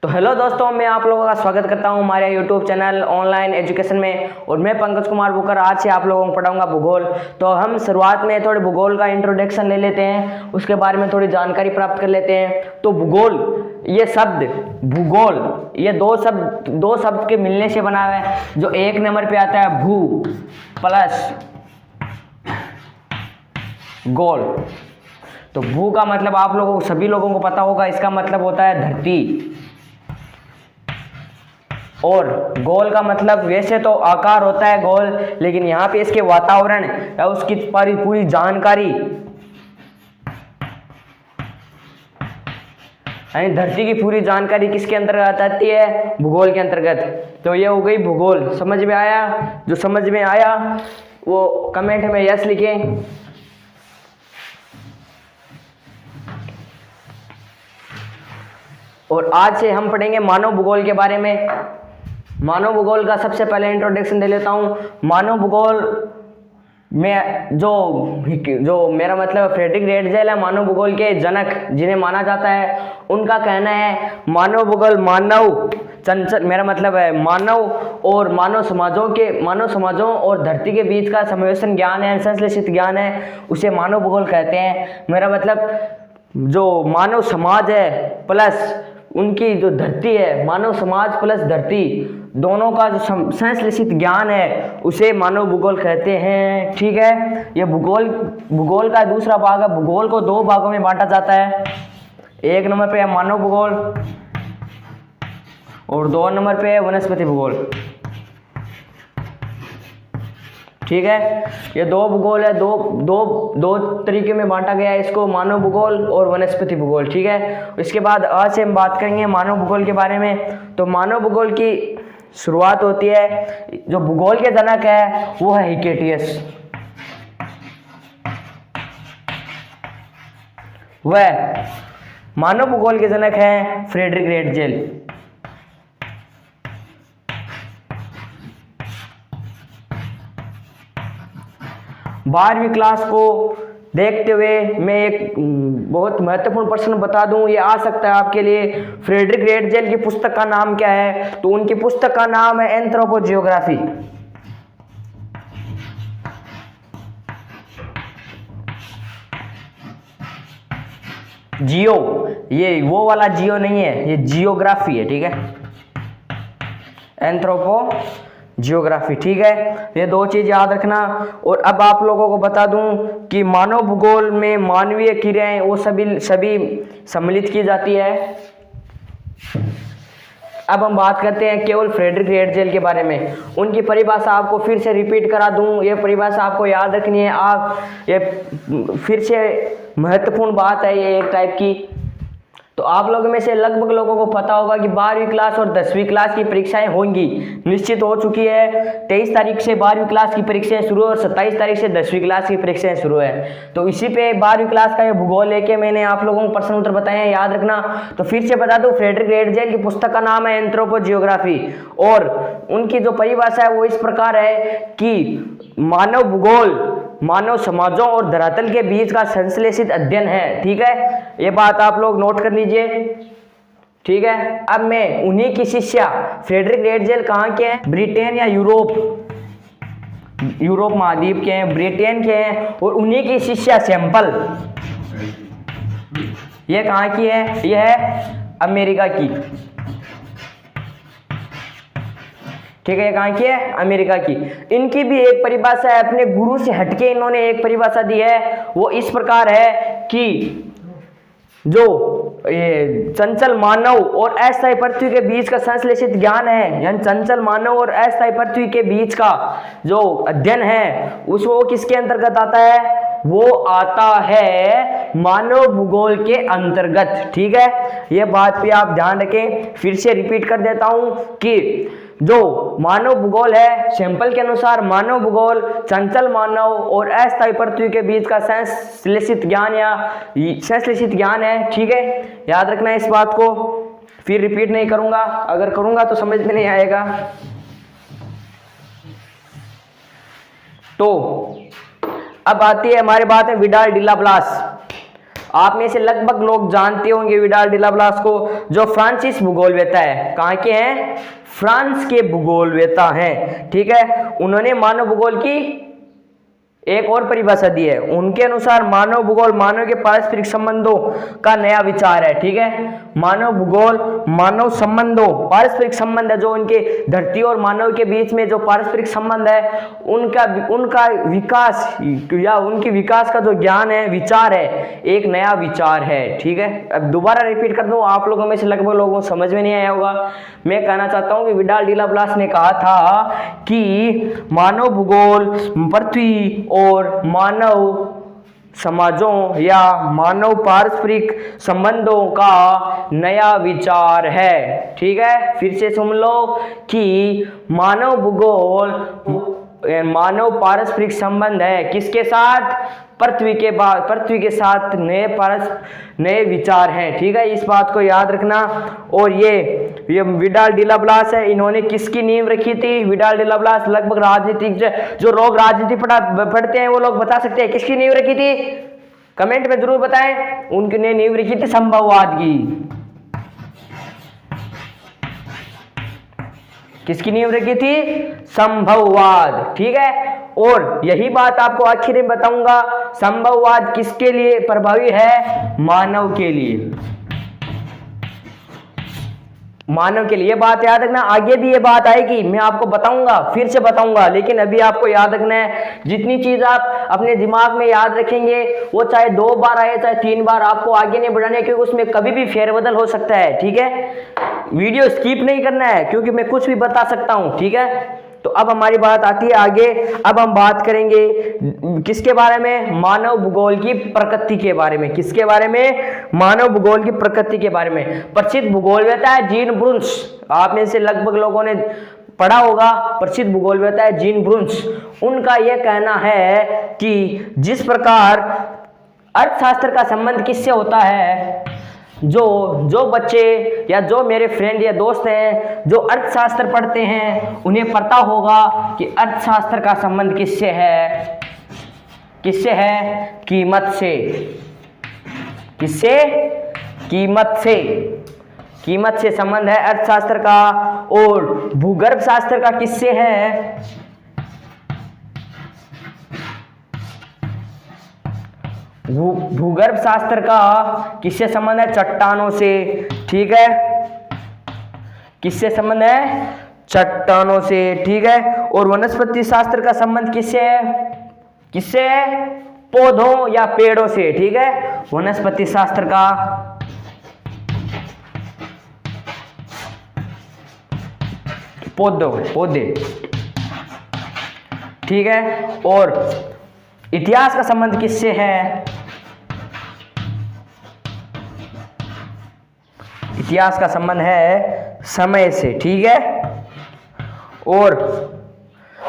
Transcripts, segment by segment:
तो हेलो दोस्तों, मैं आप लोगों का स्वागत करता हूं हमारे YouTube चैनल ऑनलाइन एजुकेशन में। और मैं पंकज कुमार बुकर आज से आप लोगों को पढ़ाऊंगा भूगोल। तो हम शुरुआत में थोड़े भूगोल का इंट्रोडक्शन ले लेते हैं, उसके बारे में थोड़ी जानकारी प्राप्त कर लेते हैं। तो भूगोल, ये शब्द भूगोल, ये दो शब्द के मिलने से बना हुआ है। जो एक नंबर पे आता है भू प्लस गोल। तो भू का मतलब आप लोगों को सभी लोगों को पता होगा, इसका मतलब होता है धरती। और गोल का मतलब वैसे तो आकार होता है गोल, लेकिन यहाँ पे इसके वातावरण या उसकी पूरी जानकारी यानी धरती की पूरी जानकारी किसके अंतर्गत आती है? भूगोल के अंतर्गत। तो ये हो गई भूगोल। समझ में आया? जो समझ में आया वो कमेंट में यस लिखें। और आज से हम पढ़ेंगे मानव भूगोल के बारे में। मानव भूगोल का सबसे पहले इंट्रोडक्शन दे लेता हूँ। मानव भूगोल में जो मेरा मतलब फ्रेडरिक रेटजेल है, मानव भूगोल के जनक जिन्हें माना जाता है, उनका कहना है मानव भूगोल मानव चंचल, मेरा मतलब है मानव और मानव समाजों और धरती के बीच का समावेशन ज्ञान है, संश्लेषित ज्ञान है, उसे मानव भूगोल कहते हैं। मेरा मतलब जो मानव समाज है प्लस उनकी जो धरती है, मानव समाज प्लस धरती दोनों का जो संश्लेषित ज्ञान है उसे मानव भूगोल कहते हैं। ठीक है, ये भूगोल का दूसरा भाग है। भूगोल को दो भागों में बांटा जाता है। एक नंबर पे है मानव भूगोल और दो नंबर पे है वनस्पति भूगोल। ठीक है, ये दो भूगोल है, दो तरीके में बांटा गया है इसको, मानव भूगोल और वनस्पति भूगोल। ठीक है, इसके बाद आज से हम बात करेंगे मानव भूगोल के बारे में। तो मानव भूगोल की शुरुआत होती है, जो भूगोल के जनक है वो है हिकेटियस। वह मानव भूगोल के जनक हैं फ्रेडरिक रेटजेल। बारहवीं क्लास को देखते हुए मैं एक बहुत महत्वपूर्ण प्रश्न बता दूं, ये आ सकता है आपके लिए। फ्रेडरिक रेटजेल की पुस्तक का नाम क्या है? तो उनकी पुस्तक का नाम है एंथ्रोपोजियोग्राफी। जियो, ये वो वाला जियो नहीं है, ये जियोग्राफी है। ठीक है, एंथ्रोपोजियोग्राफी। ठीक है, ये दो चीज याद रखना। और अब आप लोगों को बता दूं कि मानव भूगोल में मानवीय क्रियाएं वो सभी सम्मिलित की जाती है। अब हम बात करते हैं केवल फ्रेडरिक रेटजेल के बारे में। उनकी परिभाषा आपको फिर से रिपीट करा दूं, ये परिभाषा आपको याद रखनी है। आप ये फिर से महत्वपूर्ण बात है ये एक टाइप की। तो आप लोगों में से लगभग लोगों को पता होगा कि 12वीं क्लास और 10वीं क्लास की परीक्षाएं होंगी, निश्चित हो चुकी है। 23 तारीख से 12वीं क्लास की परीक्षाएं शुरू और 27 तारीख से 10वीं क्लास की परीक्षाएं शुरू है। तो इसी पे 12वीं क्लास का ये भूगोल लेके मैंने आप लोगों को प्रश्न उत्तर बताए हैं, याद रखना। तो फिर से बता दूं, फ्रेडरिक रेटजेल की पुस्तक का नाम है एंथ्रोपोजियोग्राफी और उनकी जो परिभाषा है वो इस प्रकार है कि मानव भूगोल मानव समाजों और धरातल के बीच का संश्लेषित अध्ययन है। ठीक है, ये बात आप लोग नोट कर लीजिए। ठीक है, अब मैं उन्हीं की शिष्या फ्रेडरिक रेटजेल कहाँ के हैं? ब्रिटेन या यूरोप महाद्वीप के हैं, ब्रिटेन के हैं। और उन्हीं की शिष्या सैंपल, ये कहाँ की है? यह है अमेरिका की। ठीक है, कहाँ की है? अमेरिका की। इनकी भी एक परिभाषा है, अपने गुरु से हटके इन्होंने एक परिभाषा दी है। वो इस प्रकार है कि जो ये चंचल मानव और अस्थायी पृथ्वी के बीच का संश्लेषित ज्ञान है, यानी चंचल मानव और अस्थायी पृथ्वी के बीच का जो अध्ययन है वो किसके अंतर्गत आता है? वो आता है मानव भूगोल के अंतर्गत। ठीक है, ये बात भी आप ध्यान रखें। फिर से रिपीट कर देता हूं कि जो मानव भूगोल है, सैंपल के अनुसार मानव भूगोल चंचल मानव और अस्थायी पृथ्वी के बीच का संश्लेषित ज्ञान है। ठीक है, याद रखना इस बात को। फिर रिपीट नहीं करूंगा, अगर करूंगा तो समझ में नहीं आएगा। तो अब आती है हमारी बात है विडाल डिलाप्लास। आप में से लगभग लोग जानते होंगे विडाल डी लाप्लास को, जो फ्रांसीसी भूगोलवेत्ता है। कहाँ के हैं? फ्रांस के भूगोलवेत्ता हैं। ठीक है, उन्होंने मानव भूगोल की एक और परिभाषा दी है। उनके अनुसार मानव भूगोल मानव के पारस्परिक संबंधों का नया विचार है। ठीक है, मानव भूगोल मानव संबंधों, पारस्परिक संबंध है जो उनके धरती और मानव के बीच में जो पारस्परिक संबंध है उनका विकास या उनके विकास का जो ज्ञान है, विचार है, एक नया विचार है। ठीक है, अब दोबारा रिपीट कर दूं, आप लोगों में से लगभग लोगों को समझ में नहीं आया होगा। मैं कहना चाहता हूं कि विडाल डी लाप्लास ने कहा था कि मानव भूगोल पृथ्वी और मानव समाजों या मानव पारस्परिक संबंधों का नया विचार है। ठीक है, फिर से सुन लो कि मानव भूगोल मानव पारस्परिक संबंध है किसके साथ? पृथ्वी के साथ नए विचार हैं। ठीक है, इस बात को याद रखना। और ये विडाल डी लाप्लास है, इन्होंने किसकी नींव रखी थी? विडाल डी लाप्लास लगभग राजनीतिक जो लोग राजनीति पढ़ते हैं वो लोग बता सकते हैं किसकी नींव रखी थी, कमेंट में जरूर बताएं। उनकी नींव रखी थी संभववाद की। किसकी नींव रखी थी? संभववाद। ठीक है, और यही बात आपको आखिर में बताऊंगा, संभववाद किसके लिए प्रभावी है? मानव के लिए, मानव के लिए। ये बात याद रखना, आगे भी ये बात आएगी, मैं आपको बताऊंगा, फिर से बताऊंगा, लेकिन अभी आपको याद रखना है। जितनी चीज आप अपने दिमाग में याद रखेंगे वो चाहे 2 बार आए चाहे 3 बार, आपको आगे नहीं बढ़ाने, क्योंकि उसमें कभी भी फेरबदल हो सकता है। ठीक है, वीडियो स्किप नहीं करना है क्योंकि मैं कुछ भी बता सकता हूं। ठीक है, तो अब हमारी बात आती है आगे। अब हम बात करेंगे किसके बारे में? मानव भूगोल की प्रकृति के बारे में। किसके बारे में? मानव भूगोल की प्रकृति के बारे में। प्रसिद्ध भूगोलवेत्ता है जीन ब्रुन्स, आप में से लगभग लोगों ने पढ़ा होगा। प्रसिद्ध भूगोलवेत्ता है जीन ब्रुन्स। उनका यह कहना है कि जिस प्रकार अर्थशास्त्र का संबंध किससे होता है, जो बच्चे या जो मेरे फ्रेंड या दोस्त हैं जो अर्थशास्त्र पढ़ते हैं उन्हें पता होगा कि अर्थशास्त्र का संबंध किससे है? किससे है? कीमत से। किससे? कीमत से। कीमत से संबंध है अर्थशास्त्र का। और भूगर्भ शास्त्र का किससे है? भूगर्भ शास्त्र का किससे संबंध है? चट्टानों से। ठीक है, किससे संबंध है? चट्टानों से। ठीक है, और वनस्पति शास्त्र का संबंध किससे है? किससे है? पौधों या पेड़ों से। ठीक है, वनस्पति शास्त्र का पौधे। ठीक है, और इतिहास का संबंध किससे है? इतिहास का संबंध है समय से। ठीक है, और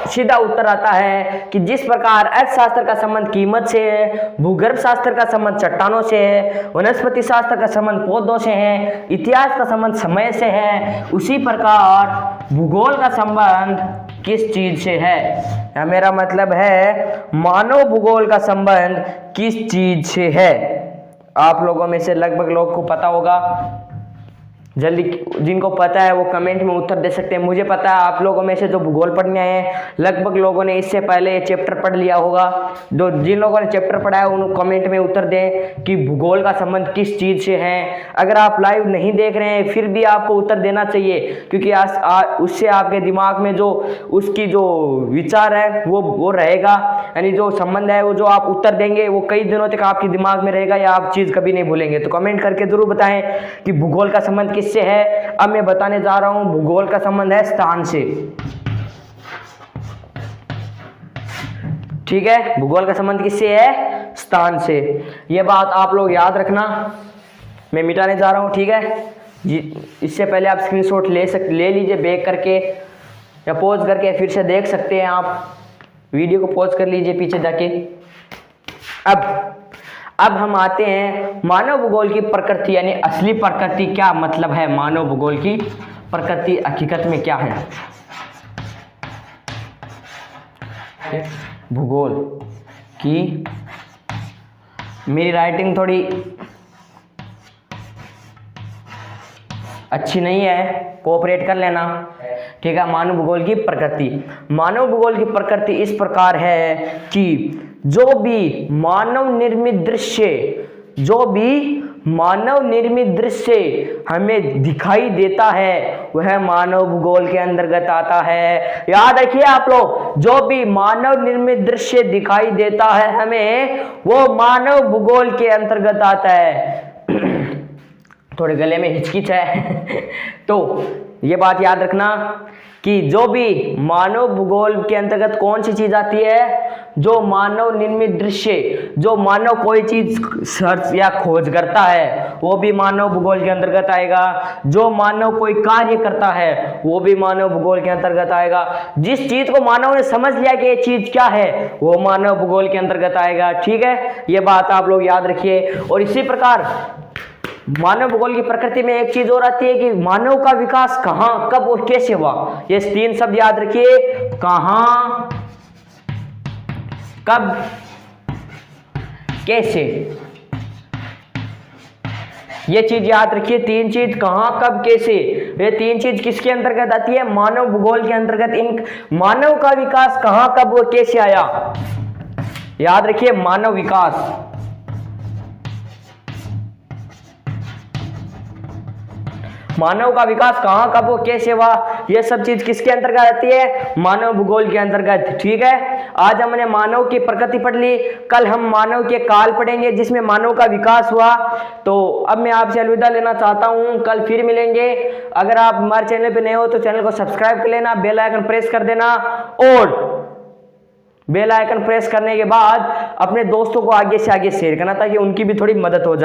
सीधा उत्तर आता है कि जिस प्रकार अर्थशास्त्र का संबंध कीमत से है, भूगर्भ शास्त्र का संबंध चट्टानों से है, वनस्पति शास्त्र का संबंध पौधों से है, इतिहास का संबंध समय से है, उसी प्रकार भूगोल का संबंध किस चीज से है? या मेरा मतलब है मानव भूगोल का संबंध किस चीज से है? आप लोगों में से लगभग लोग को पता होगा। जल्दी जिनको पता है वो कमेंट में उत्तर दे सकते हैं। मुझे पता है आप लोगों में से जो भूगोल पढ़ने आए हैं लगभग लोगों ने इससे पहले ये चैप्टर पढ़ लिया होगा। जिन लोगों ने चैप्टर पढ़ा है उन कमेंट में उत्तर दें कि भूगोल का संबंध किस चीज़ से है। अगर आप लाइव नहीं देख रहे हैं फिर भी आपको उत्तर देना चाहिए, क्योंकि उससे आपके दिमाग में जो उसकी जो विचार है वो रहेगा, यानी जो संबंध है वो जो आप उत्तर देंगे वो कई दिनों तक आपके दिमाग में रहेगा या आप चीज़ कभी नहीं भूलेंगे। तो कमेंट करके जरूर बताएं कि भूगोल का संबंध किससे है। अब मैं बताने जा रहा हूं भूगोल का संबंध है स्थान से। ठीक है, भूगोल का संबंध किससे है? स्थान से। यह बात आप लोग याद रखना, मैं मिटाने जा रहा हूं। ठीक है जी, इससे पहले आप स्क्रीनशॉट ले लीजिए बैक करके या पॉज करके फिर से देख सकते हैं। आप वीडियो को पॉज कर लीजिए पीछे जाके। अब हम आते हैं मानव भूगोल की प्रकृति, यानी असली प्रकृति क्या मतलब है। मानव भूगोल की प्रकृति हकीकत में क्या है? भूगोल की मेरी राइटिंग थोड़ी अच्छी नहीं है, कोऑपरेट कर लेना। ठीक है, मानव भूगोल की प्रकृति। मानव भूगोल की प्रकृति इस प्रकार है कि जो भी मानव निर्मित दृश्य हमें दिखाई देता है वह मानव भूगोल के अंतर्गत आता है। याद रखिए आप लोग, जो भी मानव निर्मित दृश्य दिखाई देता है हमें, वो मानव भूगोल के अंतर्गत आता है। थोड़े गले में हिचकिच है तो ये बात याद रखना कि जो भी मानव भूगोल के अंतर्गत कौन सी चीज आती है, जो मानव निर्मित दृश्य, जो मानव कोई चीज सर्च या खोज करता है वो भी मानव भूगोल के अंतर्गत आएगा। जो मानव कोई कार्य करता है वो भी मानव भूगोल के अंतर्गत आएगा। जिस चीज को मानव ने समझ लिया कि ये चीज क्या है वो मानव भूगोल के अंतर्गत आएगा। ठीक है, ये बात आप लोग याद रखिए। और इसी प्रकार मानव भूगोल की प्रकृति में एक चीज और आती है कि मानव का विकास कहाँ, कब और कैसे हुआ। ये 3 शब्द याद रखिए, कहाँ, कब, कैसे। ये चीज याद रखिए, 3 चीज, कहाँ, कब, कैसे। ये 3 चीज किसके अंतर्गत आती है, मानव भूगोल के अंतर्गत। इन मानव का विकास कहाँ, कब और कैसे आया, याद रखिए, मानव विकास। मानव का विकास कहाँ, कब और कैसे हुआ, यह सब चीज किसके अंतर्गत आती है, मानव भूगोल के अंतर्गत। ठीक है, आज हमने मानव की प्रकृति पढ़ ली, कल हम मानव के काल पढ़ेंगे जिसमें मानव का विकास हुआ। तो अब मैं आपसे अलविदा लेना चाहता हूँ, कल फिर मिलेंगे। अगर आप हमारे चैनल पे नए हो तो चैनल को सब्सक्राइब कर लेना, बेल आइकन प्रेस कर देना, और बेल आइकन प्रेस करने के बाद अपने दोस्तों को आगे से आगे शेयर करना ताकि उनकी भी थोड़ी मदद हो जाए।